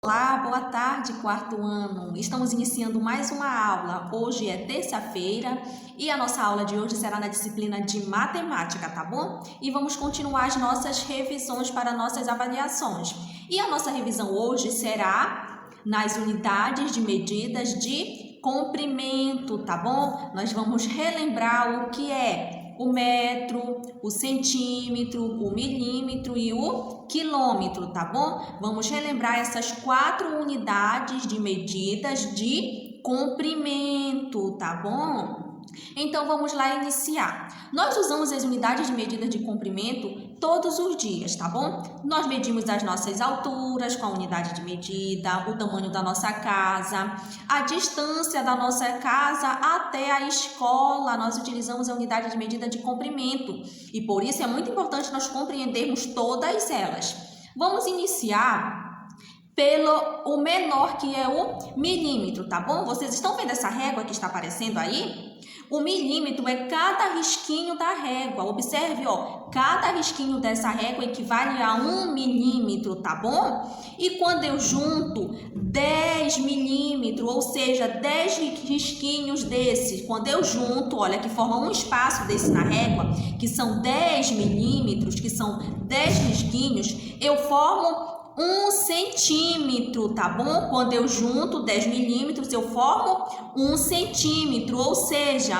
Olá, boa tarde, quarto ano. Estamos iniciando mais uma aula. Hoje é terça-feira e a nossa aula de hoje será na disciplina de matemática, tá bom? E vamos continuar as nossas revisões para nossas avaliações. E a nossa revisão hoje será nas unidades de medidas de comprimento, tá bom? Nós vamos relembrar o que é o metro, o centímetro, o milímetro e o quilômetro, tá bom? Vamos relembrar essas 4 unidades de medidas de comprimento, tá bom? Então, vamos lá iniciar. Nós usamos as unidades de medida de comprimento todos os dias, tá bom? Nós medimos as nossas alturas com a unidade de medida, o tamanho da nossa casa, a distância da nossa casa até a escola. Nós utilizamos a unidade de medida de comprimento e por isso é muito importante nós compreendermos todas elas. Vamos iniciar pelo menor, que é o milímetro, tá bom? Vocês estão vendo essa régua que está aparecendo aí? O milímetro é cada risquinho da régua. Observe, ó, cada risquinho dessa régua equivale a 1 milímetro, tá bom? E quando eu junto 10 milímetros, ou seja, 10 risquinhos desses, quando eu junto, olha, que forma um espaço desse na régua, que são 10 milímetros, que são 10 risquinhos, eu formo 1 centímetro, tá bom? Quando eu junto 10 milímetros, eu formo 1 centímetro, ou seja,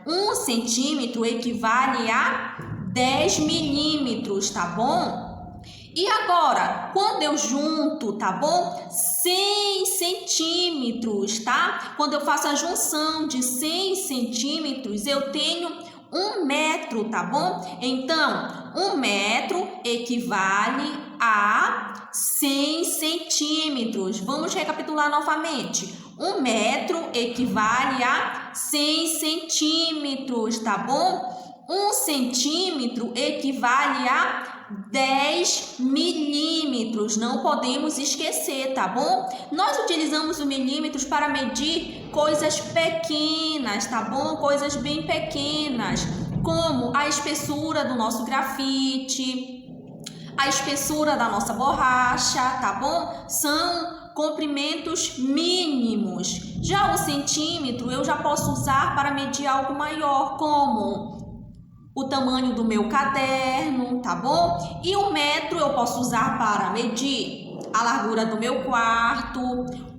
1 centímetro equivale a 10 milímetros, tá bom? E agora, quando eu junto, tá bom? 100 centímetros, tá? Quando eu faço a junção de 100 centímetros, eu tenho 1 metro, tá bom? Então, 1 metro equivale a 100 centímetros. Vamos recapitular novamente. 1 metro equivale a 100 centímetros, tá bom? 1 centímetro equivale a 10 milímetros. Não podemos esquecer, tá bom? Nós utilizamos os milímetros para medir coisas pequenas, tá bom? Coisas bem pequenas, como a espessura do nosso grafite, a espessura da nossa borracha, tá bom? São comprimentos mínimos. Já o centímetro eu já posso usar para medir algo maior, como o tamanho do meu caderno, tá bom? E o metro eu posso usar para medir a largura do meu quarto,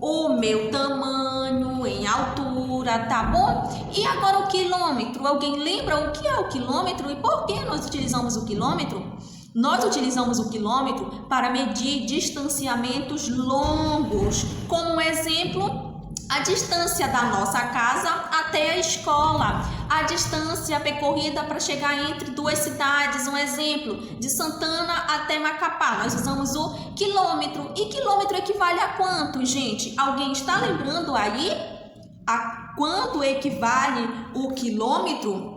o meu tamanho em altura, tá bom? E agora o quilômetro. Alguém lembra o que é o quilômetro e por que nós utilizamos o quilômetro? Nós utilizamos o quilômetro para medir distanciamentos longos, como exemplo, a distância da nossa casa até a escola, a distância percorrida para chegar entre 2 cidades, um exemplo, de Santana até Macapá. Nós usamos o quilômetro. E quilômetro equivale a quanto, gente? Alguém está lembrando aí a quanto equivale o quilômetro?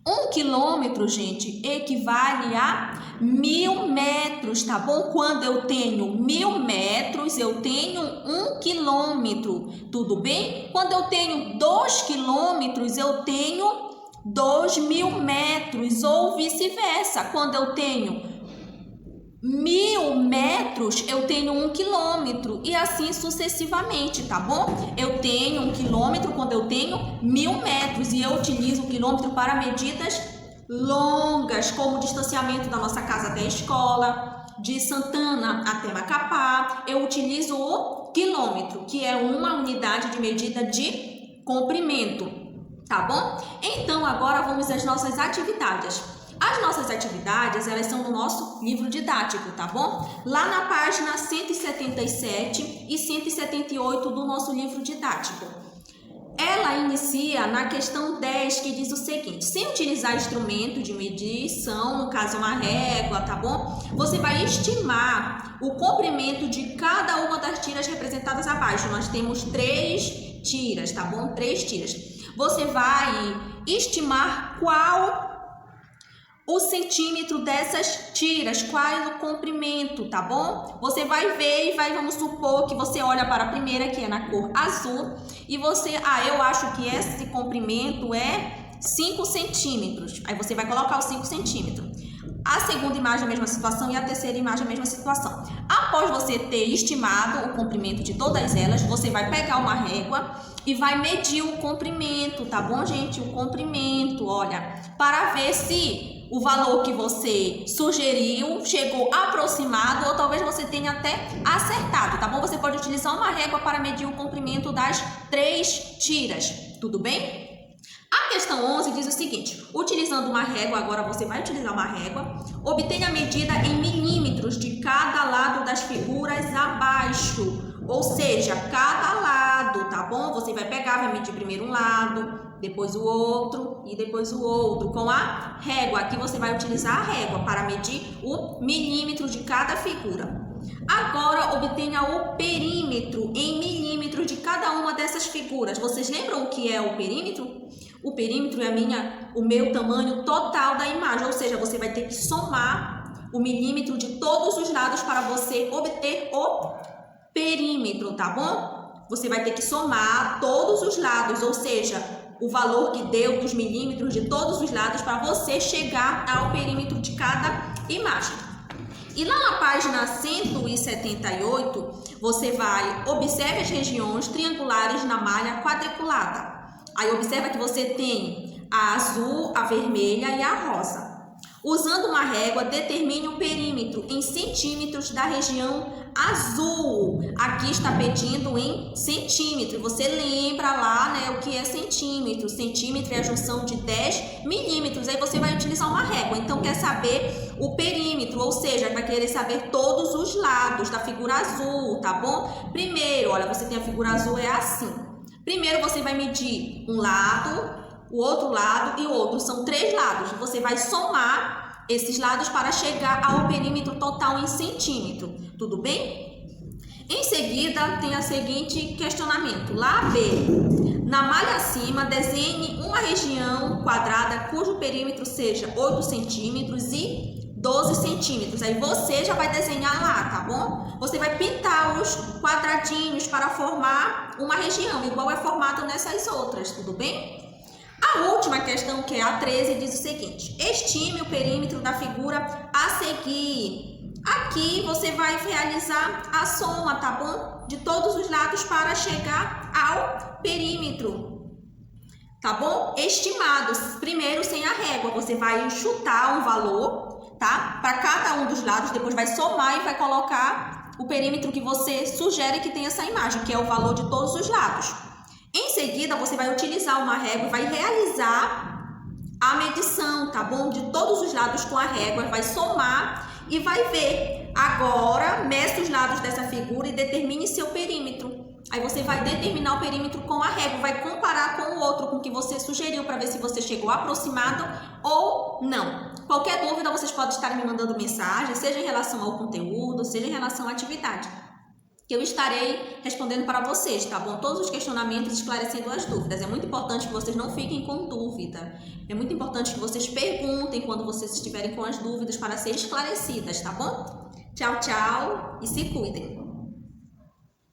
1 quilômetro, gente, equivale a 1000 metros, tá bom? Quando eu tenho 1000 metros, eu tenho 1 quilômetro, tudo bem? Quando eu tenho 2 quilômetros, eu tenho 2000 metros, ou vice-versa. Quando eu tenho 1000 metros, eu tenho 1 quilômetro e assim sucessivamente, tá bom? Eu tenho 1 quilômetro quando eu tenho 1000 metros e eu utilizo o quilômetro para medidas longas, como o distanciamento da nossa casa até a escola, de Santana até Macapá. Eu utilizo o quilômetro, que é uma unidade de medida de comprimento, tá bom? Então, agora vamos às nossas atividades. As nossas atividades, elas são no nosso livro didático, tá bom? Lá na página 177 e 178 do nosso livro didático. Ela inicia na questão 10, que diz o seguinte: sem utilizar instrumento de medição, no caso uma régua, tá bom? Você vai estimar o comprimento de cada uma das tiras representadas abaixo. Nós temos 3 tiras, tá bom? 3 tiras. Você vai estimar qual o centímetro dessas tiras, qual é o comprimento, tá bom? Você vai ver e vamos supor que você olha para a primeira, que é na cor azul, e você, eu acho que esse comprimento é 5 centímetros. Aí você vai colocar os 5 centímetros. a segunda imagem a mesma situação e a terceira imagem a mesma situação. Após você ter estimado o comprimento de todas elas, você vai pegar uma régua e vai medir o comprimento, tá bom, gente? O comprimento, olha, para ver se o valor que você sugeriu chegou aproximado ou talvez você tenha até acertado, tá bom? Você pode utilizar uma régua para medir o comprimento das 3 tiras, tudo bem? A questão 11 diz o seguinte: utilizando uma régua, agora você vai utilizar uma régua, obtenha a medida em milímetros de cada lado das figuras abaixo, ou seja, cada lado, tá bom? Você vai pegar, vai medir primeiro um lado, depois o outro e depois o outro com a régua. Aqui você vai utilizar a régua para medir o milímetro de cada figura. Agora, obtenha o perímetro em milímetros de cada uma dessas figuras. Vocês lembram o que é o perímetro? O perímetro é o meu tamanho total da imagem, ou seja, você vai ter que somar o milímetro de todos os lados para você obter o perímetro, tá bom? Você vai ter que somar todos os lados, ou seja, o valor que deu dos milímetros de todos os lados para você chegar ao perímetro de cada imagem. E lá na página 178, você observe as regiões triangulares na malha quadriculada. Aí observa que você tem a azul, a vermelha e a rosa. Usando uma régua, determine o perímetro em centímetros da região azul. Aqui está pedindo em centímetro. Você lembra lá, né, o que é centímetro. Centímetro é a junção de 10 milímetros. Aí você vai utilizar uma régua. Então, quer saber o perímetro, ou seja, vai querer saber todos os lados da figura azul, tá bom? Primeiro, olha, você tem a figura azul, é assim. Primeiro, você vai medir um lado, o outro lado e o outro. São 3 lados. Você vai somar esses lados para chegar ao perímetro total em centímetro. Tudo bem? Em seguida, tem o seguinte questionamento. Lá B. Na malha acima, desenhe uma região quadrada cujo perímetro seja 8 centímetros e 12 centímetros. Aí você já vai desenhar lá, tá bom? Você vai pintar os quadradinhos para formar uma região, igual é formado nessas outras, tudo bem? A última questão, que é a 13, diz o seguinte: estime o perímetro da figura a seguir. Aqui você vai realizar a soma, tá bom? De todos os lados para chegar ao perímetro, tá bom? Estimados. Primeiro, sem a régua, você vai chutar um valor, tá? Para cada um dos lados, depois vai somar e vai colocar o perímetro que você sugere que tenha essa imagem, que é o valor de todos os lados. Em seguida, você vai utilizar uma régua e vai realizar a medição, tá bom? De todos os lados com a régua, vai somar e vai ver. Agora, meça os lados dessa figura e determine seu perímetro. Aí você vai determinar o perímetro com a régua, vai comparar com o outro, com o que você sugeriu, para ver se você chegou aproximado ou não. Qualquer dúvida, vocês podem estar me mandando mensagem, seja em relação ao conteúdo, seja em relação à atividade, que eu estarei respondendo para vocês, tá bom? Todos os questionamentos, esclarecendo as dúvidas. É muito importante que vocês não fiquem com dúvida. É muito importante que vocês perguntem quando vocês estiverem com as dúvidas para serem esclarecidas, tá bom? Tchau, tchau e se cuidem!